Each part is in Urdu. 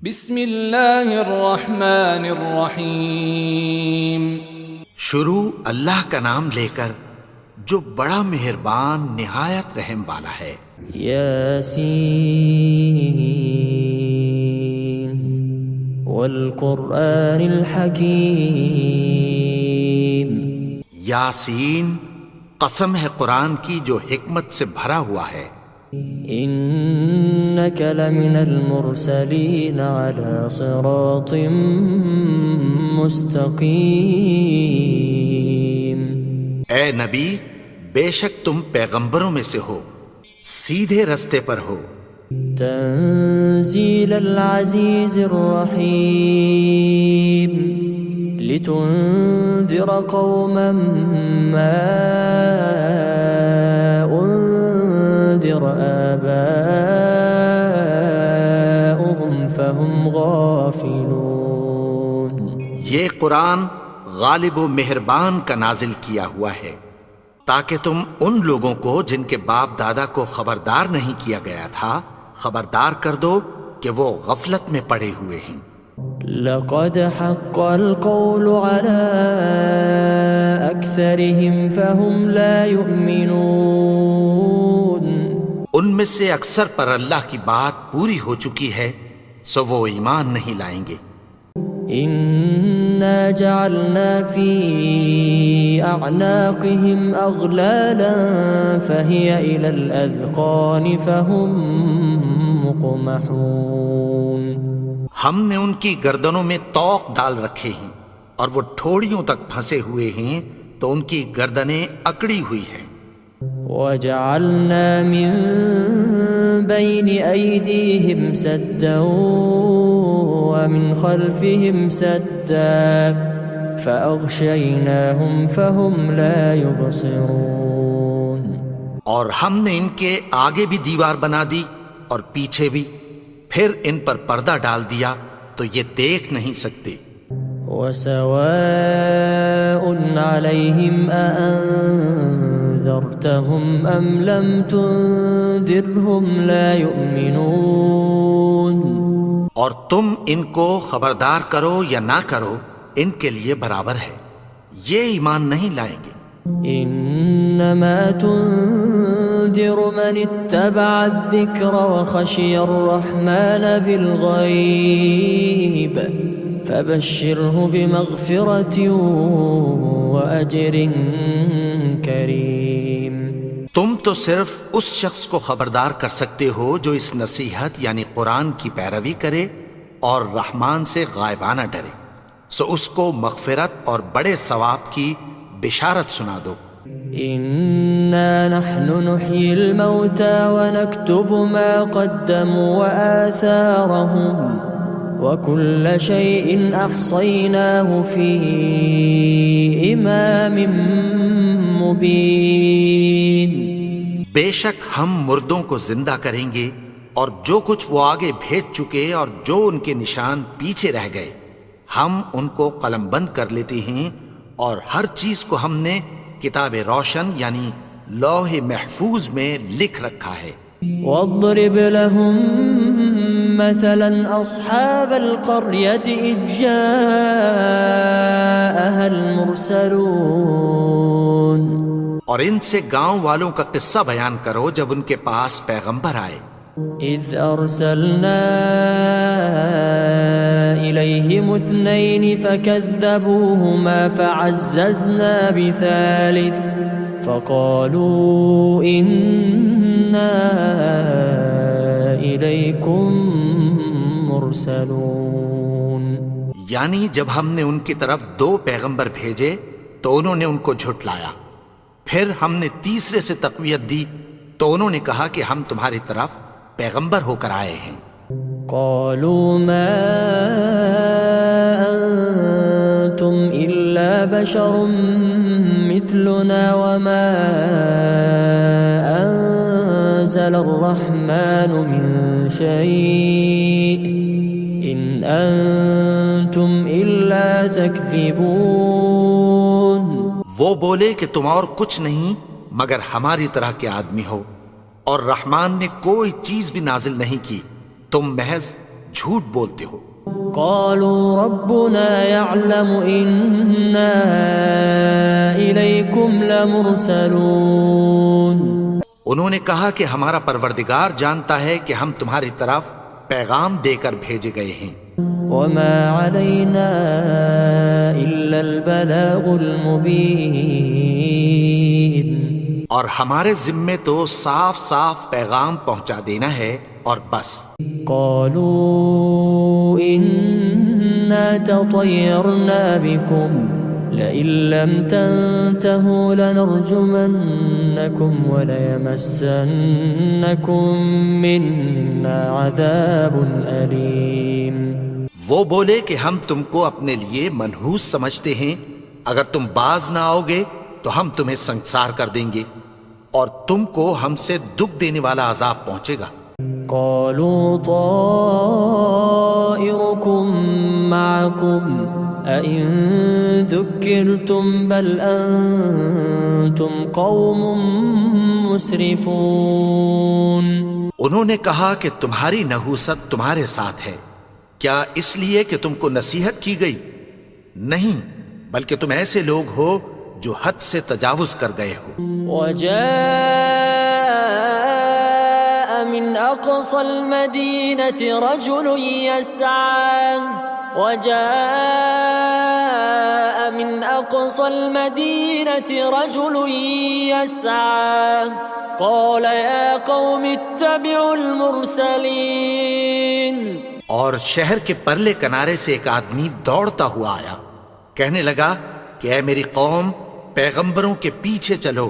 بسم اللہ الرحمن الرحیم۔ شروع اللہ کا نام لے کر جو بڑا مہربان نہایت رحم والا ہے۔ یاسین والقرآن الحکیم۔ یاسین، قسم ہے قرآن کی جو حکمت سے بھرا ہوا ہے۔ انک لمن المرسلین علی صراط مستقیم۔ اے نبی، بے شک تم پیغمبروں میں سے ہو، سیدھے رستے پر ہو۔ تنزیل العزیز الرحیم، لتنذر قوما ما انذر آباؤهم فهم غافلون۔ یہ قرآن غالب و مہربان کا نازل کیا ہوا ہے تاکہ تم ان لوگوں کو جن کے باپ دادا کو خبردار نہیں کیا گیا تھا خبردار کر دو کہ وہ غفلت میں پڑے ہوئے ہیں۔ لقد حق القول على أكثرهم فهم لا يؤمنون۔ ان میں سے اکثر پر اللہ کی بات پوری ہو چکی ہے سو وہ ایمان نہیں لائیں گے۔ إنا جعلنا في أعناقهم أغلالا فهي إلى الأذقان فهم مقمحون۔ ہم نے ان کی گردنوں میں طوق ڈال رکھے ہیں اور وہ ٹھوڑیوں تک پھنسے ہوئے ہیں تو ان کی گردنیں اکڑی ہوئی ہیں۔ وجعلنا من بين أيديهم سدا ومن خلفهم سدا فأغشيناهم فهم لا يبصرون۔ اور ہم نے ان کے آگے بھی دیوار بنا دی اور پیچھے بھی، پھر ان پر پردہ ڈال دیا تو یہ دیکھ نہیں سکتے۔ وسواء عليهم أأنذرتهم أم لم تنذرهم لا يؤمنون۔ اور تم ان کو خبردار کرو یا نہ کرو ان کے لیے برابر ہے، یہ ایمان نہیں لائیں گے۔ انما تنذر من اتبع الذکر وخشی الرحمن بالغیب فبشرہ بمغفرۃ واجر کریم۔ تم تو صرف اس شخص کو خبردار کر سکتے ہو جو اس نصیحت یعنی قرآن کی پیروی کرے اور رحمان سے غائبانہ ڈرے، سو اس کو مغفرت اور بڑے ثواب کی بشارت سنا دو۔ انا نحن نحيي الموتى ونكتب ما قدموا وآثارهم وكل شيء احصيناه في امام مبين۔ بے شک ہم مردوں کو زندہ کریں گے اور جو کچھ وہ آگے بھیج چکے اور جو ان کے نشان پیچھے رہ گئے ہم ان کو قلم بند کر لیتے ہیں، اور ہر چیز کو ہم نے کتاب روشن یعنی لوح محفوظ میں لکھ رکھا ہے۔ واضرب لهم مثلا اصحاب القرية اذ جاءها المرسلون۔ اور ان سے گاؤں والوں کا قصہ بیان کرو جب ان کے پاس پیغمبر آئے۔ اذ ارسلنا الیہم اثنین فکذبوہما فعززنا بثالث فقالوا انا الیکم مرسلون۔ یعنی جب ہم نے ان کی طرف 2 پیغمبر بھیجے تو انہوں نے ان کو جھٹلایا، پھر ہم نے تیسرے سے تقویت دی تو انہوں نے کہا کہ ہم تمہاری طرف پیغمبر ہو کر آئے ہیں۔ قالوا ما انتم الا بشر مثلنا وما انزل الرحمن من شيء ان انتم الا تكذبون۔ وہ بولے کہ تم اور کچھ نہیں مگر ہماری طرح کے آدمی ہو، اور رحمان نے کوئی چیز بھی نازل نہیں کی، تم محض جھوٹ بولتے ہو۔ قالوا ربنا يعلم إنا إليكم لمرسلون، انہوں نے کہا کہ ہمارا پروردگار جانتا ہے کہ ہم تمہاری طرف پیغام دے کر بھیجے گئے ہیں۔ وما علينا إلا البلاغ المبين، اور ہمارے ذمے تو صاف صاف پیغام پہنچا دینا ہے اور بس۔ قالوا إنا تطيرنا بكم لئن لم تنتهوا لنرجمنكم وليمسنكم منا عذاب أليم۔ وہ بولے کہ ہم تم کو اپنے لیے منحوس سمجھتے ہیں، اگر تم باز نہ آؤ گے تو ہم تمہیں سنسار کر دیں گے اور تم کو ہم سے دکھ دینے والا عذاب پہنچے گا۔ قالوا طائركم معكم أئن ذكرتم بل أنتم قوم مسرفون۔ انہوں نے کہا کہ تمہاری نحوست تمہارے ساتھ ہے، کیا اس لیے کہ تم کو نصیحت کی گئی؟ نہیں، بلکہ تم ایسے لوگ ہو جو حد سے تجاوز کر گئے ہو۔ وجاء من أقصى المدينة رجل يسعى قال يا قوم اتبعوا المرسلين۔ اور شہر کے پرلے کنارے سے ایک آدمی دوڑتا ہوا آیا، کہنے لگا کہ اے میری قوم، پیغمبروں کے پیچھے چلو۔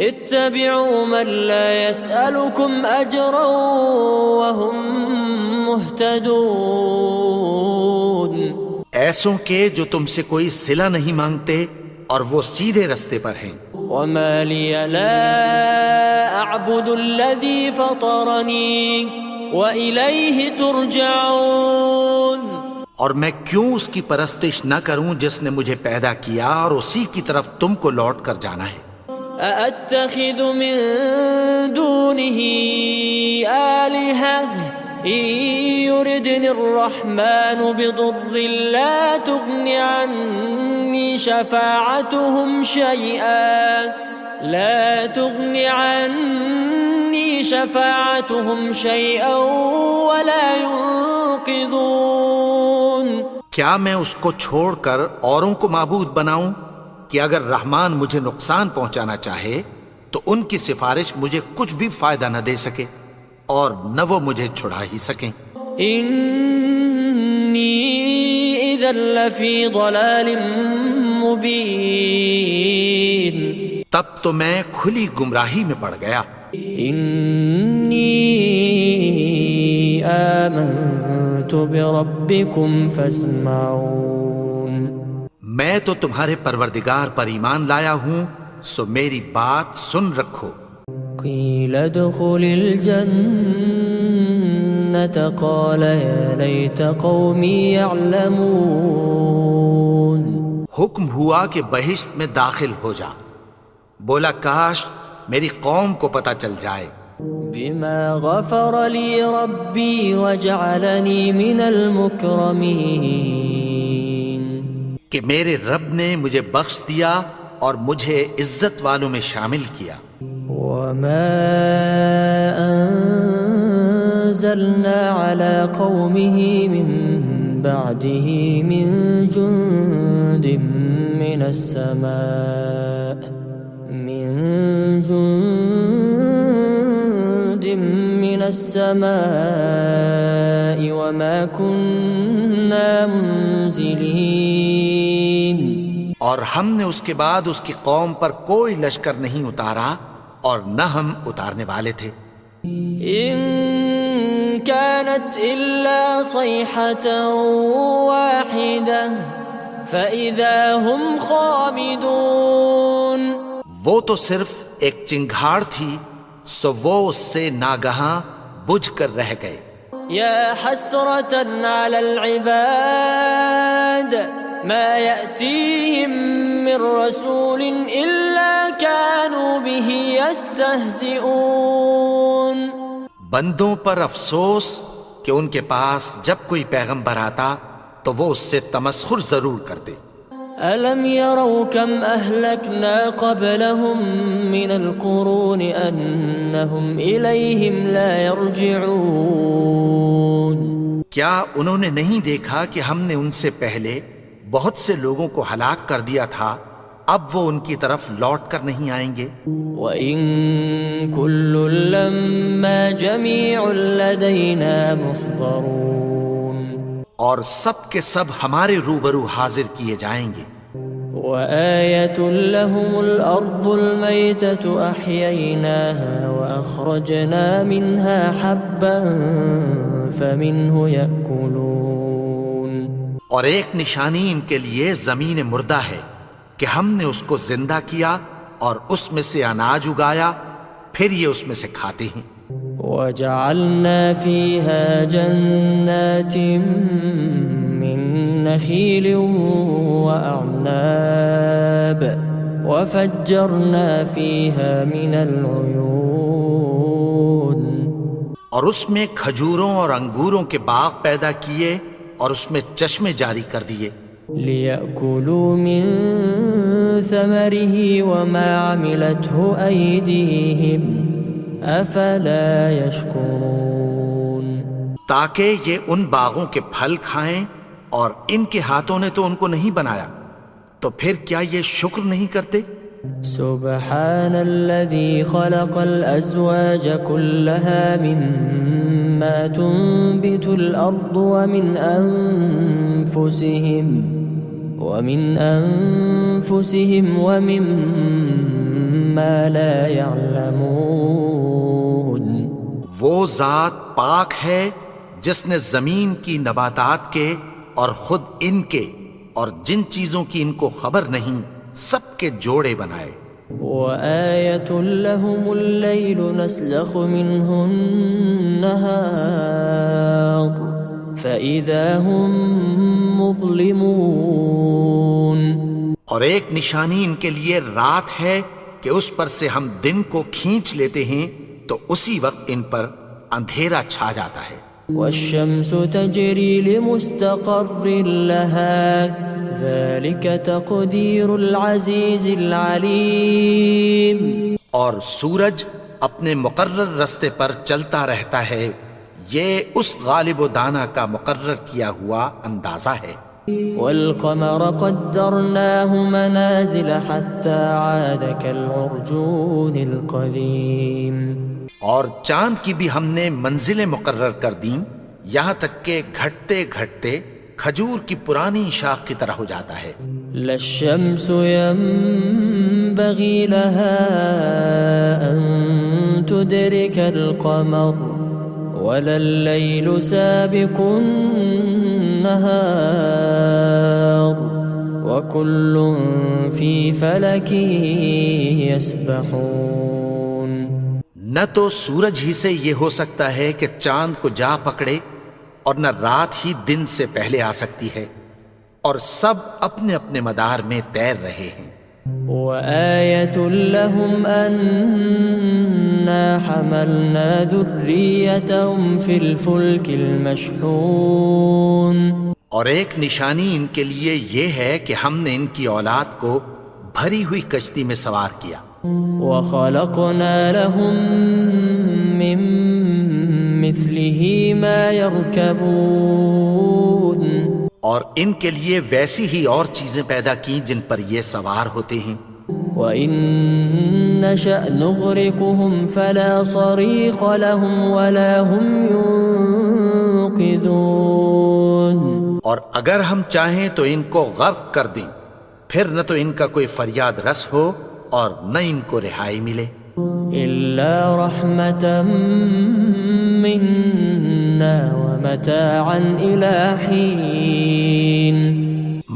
اتبعوا من لا يسألكم أجرا وهم مهتدون، ایسوں کے جو تم سے کوئی صلہ نہیں مانگتے اور وہ سیدھے رستے پر ہیں۔ وما لي لا أعبد الذي فطرني وإليه ترجعون، اور میں کیوں اس کی پرستش نہ کروں جس نے مجھے پیدا کیا اور اسی کی طرف تم کو لوٹ کر جانا ہے۔ أأتخذ من دونه آلهة إن يردني الرحمن بضر لا تغن عني شفاعتهم شيئا ولا ينقذون۔ کیا میں اس کو چھوڑ کر اوروں کو معبود بناؤں کہ اگر رحمان مجھے نقصان پہنچانا چاہے تو ان کی سفارش مجھے کچھ بھی فائدہ نہ دے سکے اور نہ وہ مجھے چھڑا ہی سکیں۔ انی اذا لفی ضلال مبین، تب تو میں کھلی گمراہی میں پڑ گیا۔ انی آمنت بربکم فاسمعون، میں تو تمہارے پروردگار پر ایمان لایا ہوں، سو میری بات سن رکھو۔ قیل ادخل الجنة قال یا لیت قومی یعلمون، حکم ہوا کہ بہشت میں داخل ہو جا، بولا کاش میری قوم کو پتہ چل جائے۔ بما غفر لی ربی وجعلنی من المکرمین، کہ میرے رب نے مجھے بخش دیا اور مجھے عزت والوں میں شامل کیا۔ وما انزلنا على قومه من بعده من جند من السماء وما كنا منزلين، اور ہم نے اس کے بعد اس کی قوم پر کوئی لشکر نہیں اتارا اور نہ ہم اتارنے والے تھے۔ ان كانت الا صيحة واحدة فاذا هم خامدون، وہ تو صرف ایک چنگھاڑ تھی، سو وہ اس سے ناگہاں بجھ کر رہ گئے۔ یا حسرة على العباد ما يأتيهم من رسول إلا كانوا به يستهزئون، بندوں پر افسوس کہ ان کے پاس جب کوئی پیغمبر آتا تو وہ اس سے تمسخر ضرور کرتے۔ ألم يروا كم أهلكنا قبلهم من القرون أنهم إليهم لا يرجعون؟ کیا انہوں نے نہیں دیکھا کہ ہم نے ان سے پہلے بہت سے لوگوں کو ہلاک کر دیا تھا، اب وہ ان کی طرف لوٹ کر نہیں آئیں گے؟ وَإِن كُلٌّ لَّمَّا جَمِيعٌ لَّدَيْنَا مُحْضَرُونَ، اور سب کے سب ہمارے روبرو حاضر کیے جائیں گے۔ وَآيَةٌ لَّهُمُ الْأَرْضُ الْمَيْتَةُ أَحْيَيْنَاهَا وَأَخْرَجْنَا مِنْهَا حَبًّا فَمِنْهُ يَأْكُلُونَ، اور ایک نشانی ان کے لیے زمین مردہ ہے کہ ہم نے اس کو زندہ کیا اور اس میں سے اناج اگایا، پھر یہ اس میں سے کھاتے ہیں۔ وَجَعَلْنَا فِيهَا جَنَّاتٍ مِّن نَّخِيلٍ وَأَعْنَابٍ وَفَجَّرْنَا فِيهَا مِنَ الْعُيُونِ، اور اس میں کھجوروں اور انگوروں کے باغ پیدا کیے اور اس میں چشمے جاری کر دیے۔ لِيَأْكُلُوا مِن ثَمَرِهِ وَمَا عَمِلَتْهُ أَيْدِيهِمْ أَفَلَا يَشْكُرُونَ، تاکہ یہ ان باغوں کے پھل کھائیں، اور ان کے ہاتھوں نے تو ان کو نہیں بنایا، تو پھر کیا یہ شکر نہیں کرتے؟ سبحان الذي خلق الأزواج كلها مما تنبت الأرض ومن أنفسهم ومما لا يعلمون، وہ ذات پاک ہے جس نے زمین کی نباتات کے اور خود ان کے اور جن چیزوں کی ان کو خبر نہیں سب کے جوڑے بنائے۔ وَآيَةٌ لَّهُمُ اللَّيْلُ نَسْلَخُ مِنْهُ النَّهَارَ فَإِذَا هُمْ مُظْلِمُونَ، اور ایک نشانی ان کے لیے رات ہے کہ اس پر سے ہم دن کو کھینچ لیتے ہیں تو اسی وقت ان پر اندھیرا چھا جاتا ہے۔ وَالشَّمْسُ تَجْرِي لِمُسْتَقَرٍّ لَهَا ذَلِكَ تَقْدِيرُ الْعَزِيزِ الْعَلِيمِ، اور سورج اپنے مقرر رستے پر چلتا رہتا ہے، یہ اس غالب و دانا کا مقرر کیا ہوا اندازہ ہے۔ وَالْقَمَرَ قَدَّرْنَاهُ مَنَازِلَ حَتَّى عَادَ كَالْعُرْجُونِ الْقَدِيمِ، اور چاند کی بھی ہم نے منزلیں مقرر کر دیں، یہاں تک کہ گھٹتے گھٹتے کھجور کی پرانی شاخ کی طرح ہو جاتا ہے۔ لَا الشَّمْسُ يَنبَغِي لَهَا أَن تُدْرِكَ الْقَمَرَ وَلَا اللَّيْلُ سَابِقُ النَّهَارِ وَكُلٌّ فِي فَلَكٍ يَسْبَحُونَ، نہ تو سورج ہی سے یہ ہو سکتا ہے کہ چاند کو جا پکڑے، اور نہ رات ہی دن سے پہلے آ سکتی ہے، اور سب اپنے اپنے مدار میں تیر رہے ہیں۔ وَآيَةٌ لَّهُمْ أَنَّا حَمَلْنَا ذُرِّيَّتَهُمْ فِي الْفُلْكِ الْمَشْحُونِ، اور ایک نشانی ان کے لیے یہ ہے کہ ہم نے ان کی اولاد کو بھری ہوئی کشتی میں سوار کیا۔ وَخَلَقْنَا لَهُم مِّن مِّثْلِهِ مَا يَرْكَبُونَ، اور ان کے لیے ویسی ہی اور چیزیں پیدا کی جن پر یہ سوار ہوتے ہیں۔ وَإِن نَّشَأْ نُغْرِقْهُمْ فَلَا صَرِيخَ لَهُمْ وَلَا هُمْ يُنقِذُونَ، اور اگر ہم چاہیں تو ان کو غرق کر دیں، پھر نہ تو ان کا کوئی فریاد رس ہو اور نہ ان کو رہائی ملے۔ إِلَّا رَحْمَةً مِّنَّا وَمَتَاعًا إِلَىٰ حِينٍ،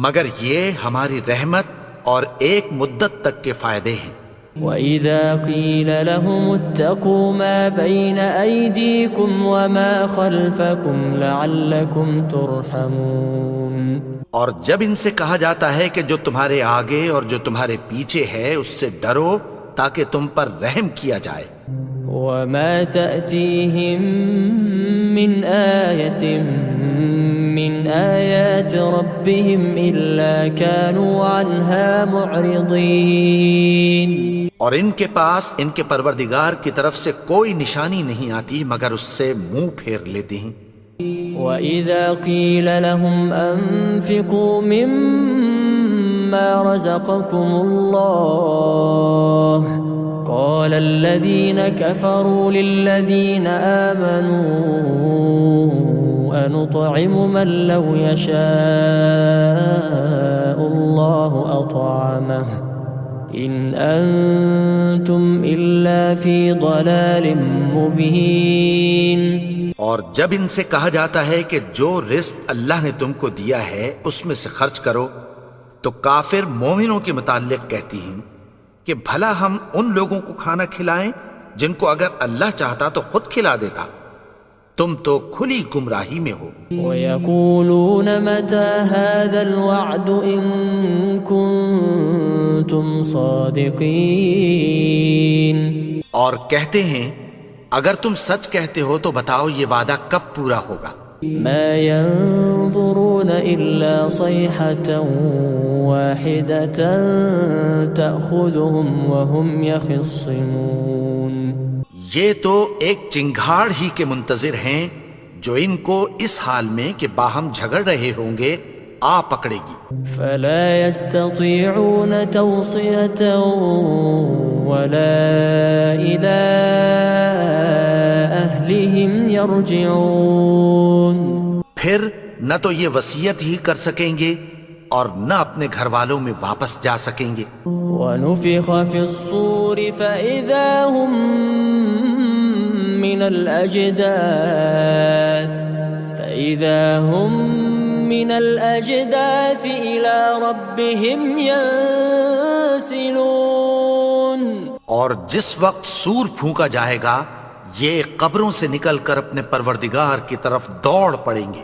مگر یہ ہماری رحمت اور ایک مدت تک کے فائدے ہیں۔ وَإِذَا قِيلَ لَهُمُ اتَّقُوا مَا بَيْنَ أَيْدِيكُمْ وَمَا خَلْفَكُمْ لَعَلَّكُمْ تُرْحَمُونَ، اور جب ان سے کہا جاتا ہے کہ جو تمہارے آگے اور جو تمہارے پیچھے ہے اس سے ڈرو تاکہ تم پر رحم کیا جائے۔ وما تأتيهم من آية من آيات ربهم إلا كانوا عنها معرضين. اور ان کے پاس ان کے پروردگار کی طرف سے کوئی نشانی نہیں آتی مگر اس سے منہ پھیر لیتے ہیں. وَإِذَا قِيلَ لَهُمْ أَنفِقُوا مِمَّا رَزَقَكُمُ اللَّهُ قَالَ الَّذِينَ كَفَرُوا لِلَّذِينَ آمَنُوا أَنُطْعِمُ مَن لَّوْ يَشَاءُ اللَّهُ أَطْعَمَهُ إِنْ أَنْتُمْ إِلَّا فِي ضَلَالٍ مُبِينٍ. اور جب ان سے کہا جاتا ہے کہ جو رزق اللہ نے تم کو دیا ہے اس میں سے خرچ کرو تو کافر مومنوں کے متعلق کہتی ہیں کہ بھلا ہم ان لوگوں کو کھانا کھلائیں جن کو اگر اللہ چاہتا تو خود کھلا دیتا. تم تو کھلی گمراہی میں ہو. وَيَقُولُونَ مَتَى هَذَا الْوَعْدُ إِن كُنتُمْ صَادِقِينَ. اور کہتے ہیں اگر تم سچ کہتے ہو تو بتاؤ یہ وعدہ کب پورا ہوگا. مَا يَنظُرُونَ إِلَّا صَيْحَةً وَاحِدَةً تَأْخُذُهُمْ وَهُمْ يَخِصِّمُونَ. یہ تو ایک چنگھاڑ ہی کے منتظر ہیں جو ان کو اس حال میں کہ باہم جھگڑ رہے ہوں گے آ پکڑے گی. فَلَا يَسْتَطِيعُونَ تَوْصِيَةً وَلَا إِلَىٰ أَهْلِهِمْ يَرْجِعُونَ. پھر نہ تو یہ وصیت ہی کر سکیں گے اور نہ اپنے گھر والوں میں واپس جا سکیں گے. وَنُفِخَ فِي الصُّورِ فَإِذَا هُم مِّنَ الْأَجْدَاثِ إِلَىٰ رَبِّهِمْ يَنسِلُونَ. اور جس وقت سور پھونکا جائے گا یہ قبروں سے نکل کر اپنے پروردگار کی طرف دوڑ پڑیں گے.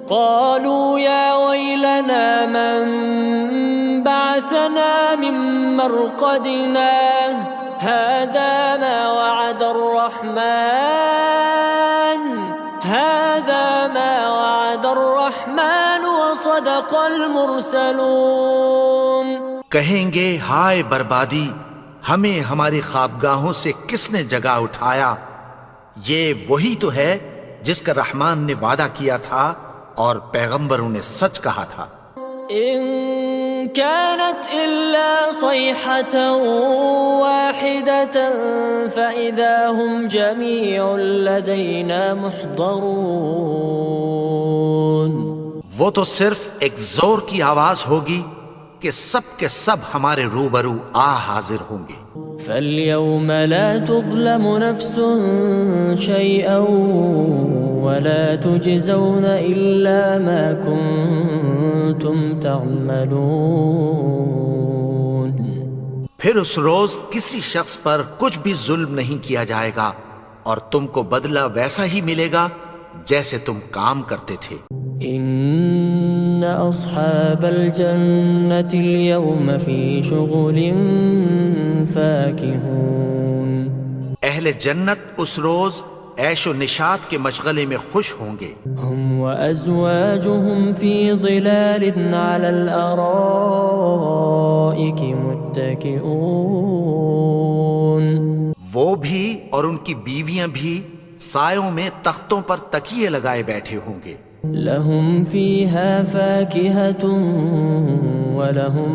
قالوا يا ويلنا من بعثنا من مرقدنا هذا ما وعد الرحمن وصدق المرسلون. کہیں گے ہائے بربادی ہمیں ہماری خوابگاہوں سے کس نے جگا اٹھایا. یہ وہی تو ہے جس کا رحمان نے وعدہ کیا تھا اور پیغمبروں نے سچ کہا تھا. ان كانت الا صيحة واحدة فاذا هم جميع لدينا محضرون. وہ تو صرف ایک زور کی آواز ہوگی کہ سب کے سب ہمارے روبرو حاضر ہوں گے. فَالْيَوْمَ لَا تُظْلَمُ نَفْسٌ شَيْئًا وَلَا تُجْزَوْنَ إِلَّا مَا كُنتُمْ تَعْمَلُونَ. پھر اس روز کسی شخص پر کچھ بھی ظلم نہیں کیا جائے گا اور تم کو بدلہ ویسا ہی ملے گا جیسے تم کام کرتے تھے. إِنَّ أَصْحَابَ الْجَنَّةِ الْيَوْمَ فِي شُغُلٍ فَاكِهُونَ. اہل جنت اس روز عیش و نشاط کے مشغلے میں خوش ہوں گے. هُمْ وَأَزْوَاجُهُمْ فِي ظِلَالٍ عَلَى الْأَرَائِكِ مُتَّكِئُونَ. وہ بھی اور ان کی بیویاں بھی سایوں میں تختوں پر تکیے لگائے بیٹھے ہوں گے. لَهُمْ فِيهَا فَاكِهَةٌ وَلَهُمْ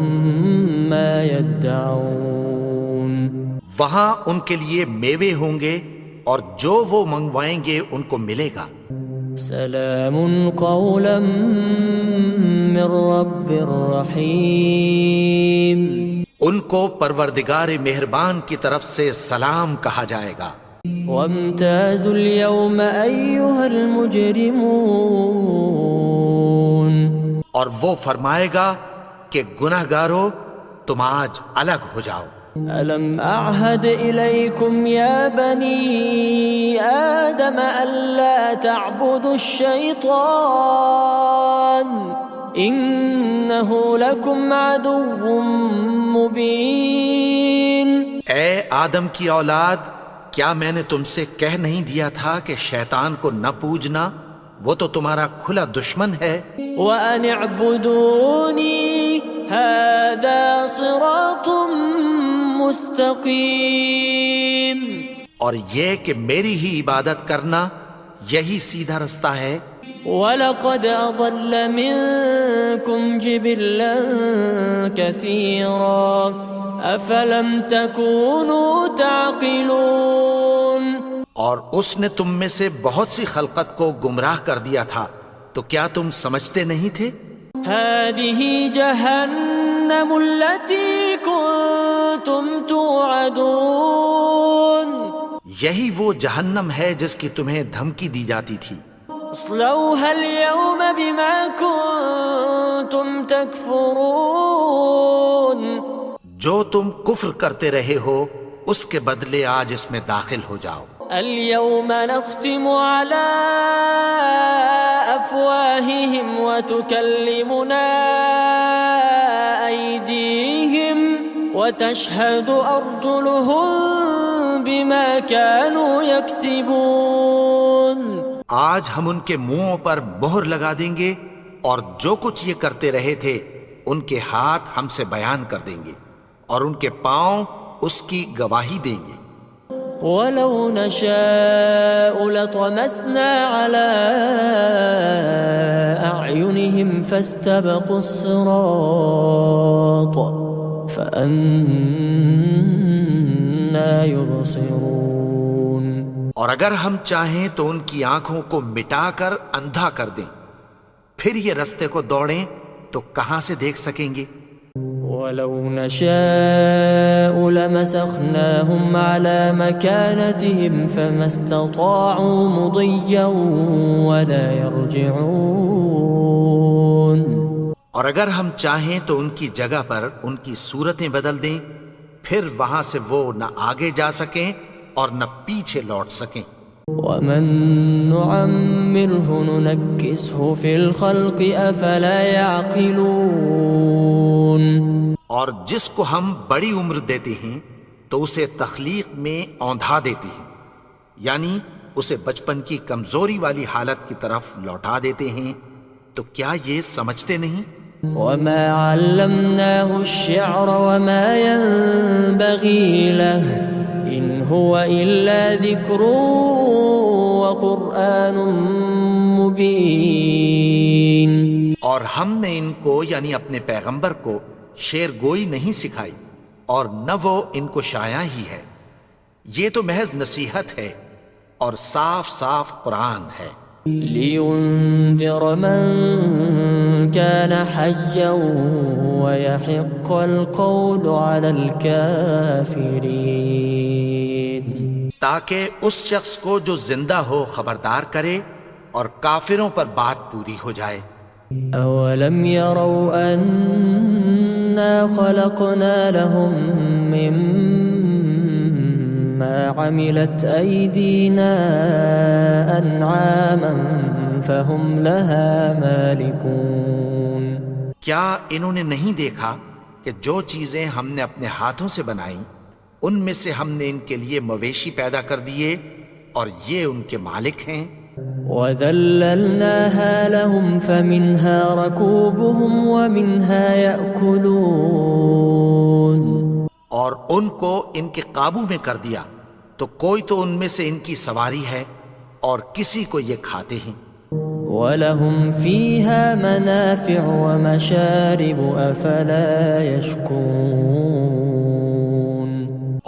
مَا يَدَّعُونَ. وہاں ان کے لیے میوے ہوں گے اور جو وہ منگوائیں گے ان کو ملے گا. سلام قولا من رب رحیم. ان کو پروردگار مہربان کی طرف سے سلام کہا جائے گا. وامتازوا اليوم أيها المجرمون. اور وہ فرمائے گا کہ گناہگارو تم آج الگ ہو جاؤ. ألم أعهد إليكم يا بني آدم ألا تعبدوا الشيطان إنه لكم عدو مبين. اے آدم کی اولاد کیا میں نے تم سے کہہ نہیں دیا تھا کہ شیطان کو نہ پوجنا، وہ تو تمہارا کھلا دشمن ہے؟ وَأَنِ اعْبُدُونِي هَذَا صِرَاطٌ مُسْتَقِيمٌ، اور یہ کہ میری ہی عبادت کرنا یہی سیدھا رستہ ہے۔ وَلَقَدْ أَضَلَّ مِنكُمْ جِبِلًّا كَثِيرًا أَفَلَمْ تَكُونُوا تَعْقِلُونَ، اور اس نے تم میں سے بہت سی خلقت کو گمراہ کر دیا تھا، تو کیا تم سمجھتے نہیں تھے؟ هَذِهِ جَهَنَّمُ الَّتِي كُنتُمْ تُوعَدُونَ، یہی وہ جہنم ہے جس کی تمہیں دھمکی دی جاتی تھی۔ اصلوها اليوم بما كنتم تكفرون، جو تم کفر کرتے رہے ہو اس کے بدلے آج اس میں داخل ہو جاؤ۔ اليوم نختم على أفواههم وتكلمنا أيديهم وتشهد أرجلهم بما كانوا يكسبون، آج ہم ان کے منہوں پر مہر لگا دیں گے اور جو کچھ یہ کرتے رہے تھے ان کے ہاتھ ہم سے بیان کر دیں گے اور ان کے پاؤں اس کی گواہی دیں گے۔ وَلَوْ نَشَاءُ لَطَمَسْنَا عَلَىٰ أَعْيُنِهِمْ فَاسْتَبَقُوا الصِّرَاطَ فَأَنَّىٰ يُبْصِرُونَ، اور اگر ہم چاہیں تو ان کی آنکھوں کو مٹا کر اندھا کر دیں، پھر یہ رستے کو دوڑیں تو کہاں سے دیکھ سکیں گے؟ وَلَوْ نَشَاءُ لَمَسَخْنَاهُمْ عَلَىٰ مَكَانَتِهِمْ فَمَا اسْتَطَاعُوا مُضِيًّا وَلَا يَرْجِعُونَ، اور اگر ہم چاہیں تو ان کی جگہ پر ان کی صورتیں بدل دیں، پھر وہاں سے وہ نہ آگے جا سکیں اور نہ پیچھے لوٹ سکیں۔ وَمَن نُعَمِّرْهُ نُنَكِّسْهُ فِي الْخَلْقِ أَفَلَا يَعْقِلُونَ، اور جس کو ہم بڑی عمر دیتے ہیں تو اسے تخلیق میں اوندھا دیتے ہیں، یعنی اسے بچپن کی کمزوری والی حالت کی طرف لوٹا دیتے ہیں، تو کیا یہ سمجھتے نہیں؟ وَمَا عَلَّمْنَاهُ الشِّعْرَ وَمَا يَنبَغِي لَهُ إِنْ هُوَ إِلَّا ذِكْرٌ وَقُرْآنٌ مُبِينٌ، اور ہم نے ان کو یعنی اپنے پیغمبر کو شعر گوئی نہیں سکھائی اور نہ وہ ان کو شاعر ہی ہے، یہ تو محض نصیحت ہے اور صاف صاف قرآن ہے۔ لِيُنذِرَ مَن كَانَ حَيًّا وَيَحِقَّ الْقَوْلُ عَلَى الْكَافِرِينَ، تاکہ اس شخص کو جو زندہ ہو خبردار کرے اور کافروں پر بات پوری ہو جائے۔ أَوَلَمْ يَرَوْا أَنَّا خَلَقْنَا لَهُم مِّمَّا عَمِلَتْ أَيْدِينَا أَنْعَامًا فَهُمْ لَهَا مَالِكُونَ، کیا انہوں نے نہیں دیکھا کہ جو چیزیں ہم نے اپنے ہاتھوں سے بنائیں ان میں سے ہم نے ان کے لیے مویشی پیدا کر دیے اور یہ ان کے مالک ہیں۔ وَذَلَّلْنَاهَا لَهُمْ فَمِنْهَا رَكُوبُهُمْ وَمِنْهَا يَأْكُلُونَ، اور ان کو ان کے قابو میں کر دیا تو کوئی تو ان میں سے ان کی سواری ہے اور کسی کو یہ کھاتے ہیں۔ وَلَهُمْ فِيهَا مَنَافِعُ وَمَشَارِبُ أَفَلَا يَشْكُرُونَ،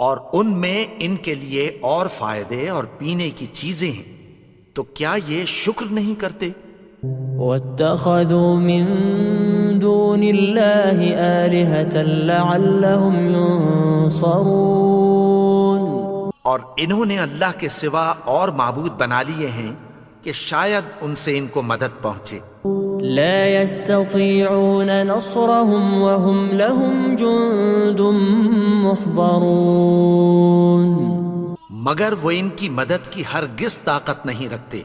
اور ان میں ان کے لیے اور فائدے اور پینے کی چیزیں ہیں، تو کیا یہ شکر نہیں کرتے؟ وَاتَّخَذُوا مِن دُونِ اللَّهِ آلِهَةً لَعَلَّهُمْ يُنصَرُونَ، اور انہوں نے اللہ کے سوا اور معبود بنا لیے ہیں کہ شاید ان سے ان کو مدد پہنچے۔ لا يستطيعون نصرهم وهم لهم جند محضرون، مگر وہ ان کی مدد کی ہرگز طاقت نہیں رکھتے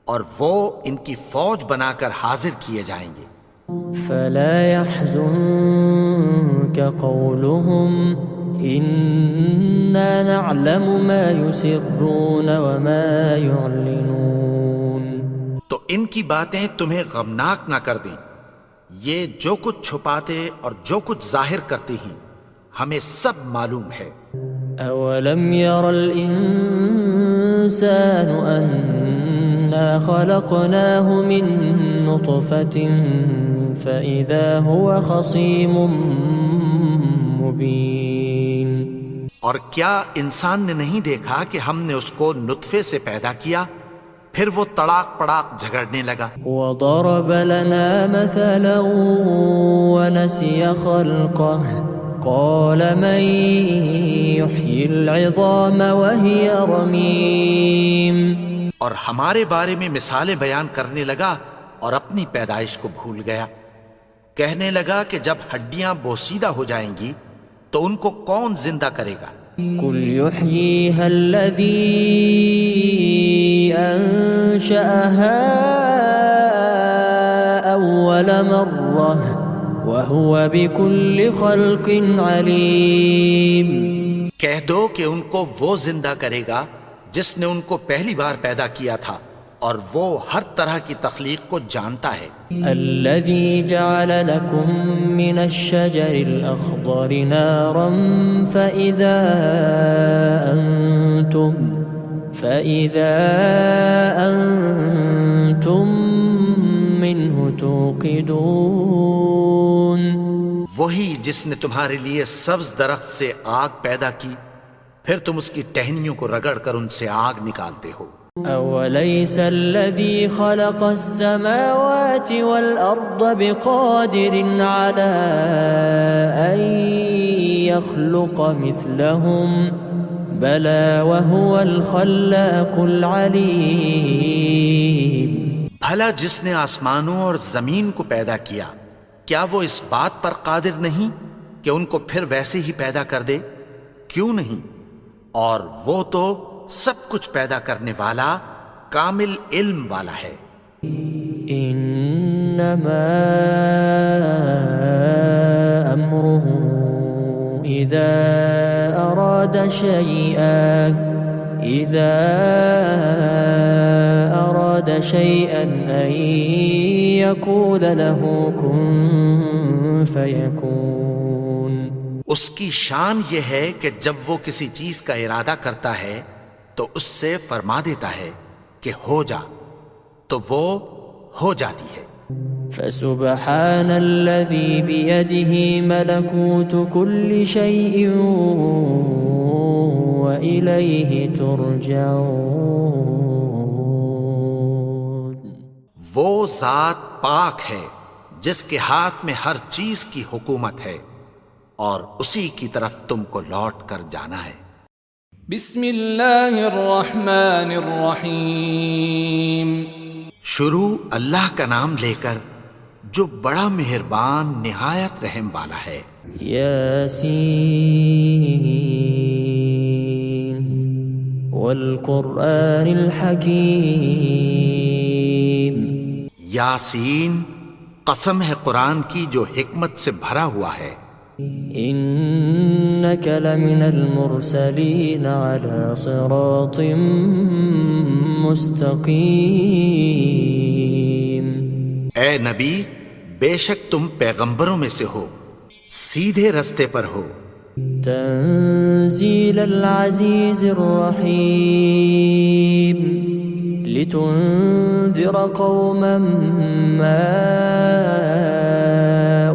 اور وہ ان کی فوج بنا کر حاضر کیے جائیں گے۔ فلا يحزنك قولهم إنا نعلم ما يسرون وما يعلنون. تو ان کی باتیں تمہیں غمناک نہ کر دیں. یہ جو کچھ چھپاتے اور جو کچھ ظاہر کرتی ہیں ہمیں سب معلوم ہے. أولم ير الإنسان أنا خلقناه من نطفة فإذا هو خصيم مبين. اور کیا انسان نے نہیں دیکھا کہ ہم نے اس کو نطفے سے پیدا کیا پھر وہ تڑاک پڑاک جھگڑنے لگا. وضرب لنا مثلا ونسي خلقه قال من يحيي العظام وهي رميم. اور ہمارے بارے میں مثالیں بیان کرنے لگا اور اپنی پیدائش کو بھول گیا. کہنے لگا کہ جب ہڈیاں بوسیدہ ہو جائیں گی تو ان کو کون زندہ کرے گا؟ قل يحييها الذي أنشأها أول مرة وهو بكل خلق عليم. کہہ دو کہ ان کو وہ زندہ کرے گا جس نے ان کو پہلی بار پیدا کیا تھا اور وہ ہر طرح کی تخلیق کو جانتا ہے. الذي جعل لكم من الشجر الأخضر نارا فإذا أنتم منه توقدون. وہی جس نے تمہارے لیے سبز درخت سے آگ پیدا کی پھر تم اس کی ٹہنیوں کو رگڑ کر ان سے آگ نکالتے ہو. أوليس الذي خلق السماوات والأرض بقادر على أن يخلق مثلهم بلى وهو الخلاق العليم. بھلا جس نے آسمانوں اور زمین کو پیدا کیا کیا وہ اس بات پر قادر نہیں کہ ان کو پھر ویسے ہی پیدا کر دے؟ کیوں نہیں؟ اور وہ تو سب کچھ پیدا کرنے والا کامل علم والا ہے. انما امره اذا اراد شيئا ان يقول له كن فيكون. اس کی شان یہ ہے کہ جب وہ کسی چیز کا ارادہ کرتا ہے تو اس سے فرما دیتا ہے کہ ہو جا تو وہ ہو جاتی ہے. فسبحان الذي بيده ملكوت كل شيء وإليه ترجعون. وہ ذات پاک ہے جس کے ہاتھ میں ہر چیز کی حکومت ہے اور اسی کی طرف تم کو لوٹ کر جانا ہے. بسم اللہ الرحمن الرحیم. شروع اللہ کا نام لے کر جو بڑا مہربان نہایت رحم والا ہے. یاسین والقرآن الحکیم. یاسین قسم ہے قرآن کی جو حکمت سے بھرا ہوا ہے. إنك لمن المرسلين على صراط مستقيم. اے نبی بے شک تم پیغمبروں میں سے ہو سیدھے رستے پر ہو. تنزيل العزيز الرحيم لتنذر قوما ما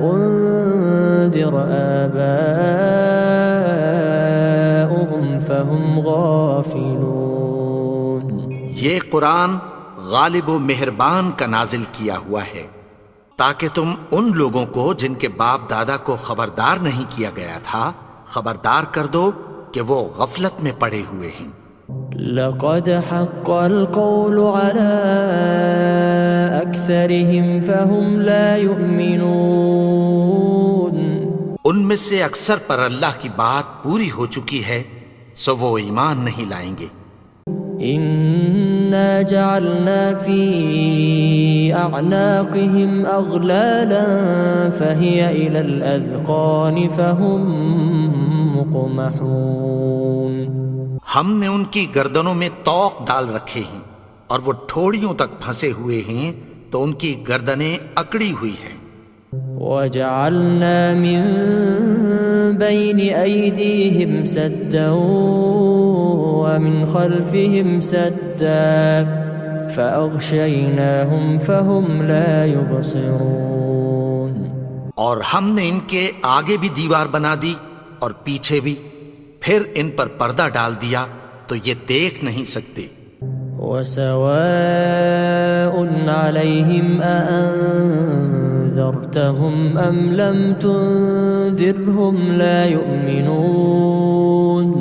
أنذر آباؤهم فهم غافلون. یہ قرآن غالب و مہربان کا نازل کیا ہوا ہے تاکہ تم ان لوگوں کو جن کے باپ دادا کو خبردار نہیں کیا گیا تھا خبردار کر دو کہ وہ غفلت میں پڑے ہوئے ہیں. لقد حق القول على أكثرهم فهم لا يؤمنون. ان میں سے اکثر پر اللہ کی بات پوری ہو چکی ہے سو وہ ایمان نہیں لائیں گے. إنا جعلنا في أعناقهم أغلالا فهي إلى الأذقان فهم مقمحون ہم نے ان کی گردنوں میں طوق ڈال رکھے ہیں اور وہ ٹھوڑیوں تک پھنسے ہوئے ہیں تو ان کی گردنیں اکڑی ہوئی ہیں. وجعلنا من بين أيديهم سدا ومن خلفهم سدا فأغشيناهم فهم لا يبصرون. اور ہم نے ان کے آگے بھی دیوار بنا دی اور پیچھے بھی، پھر ان پر پردہ ڈال دیا تو یہ دیکھ نہیں سکتے. وسواء عليهم أأنذرتهم أم لم تنذرهم لا يؤمنون.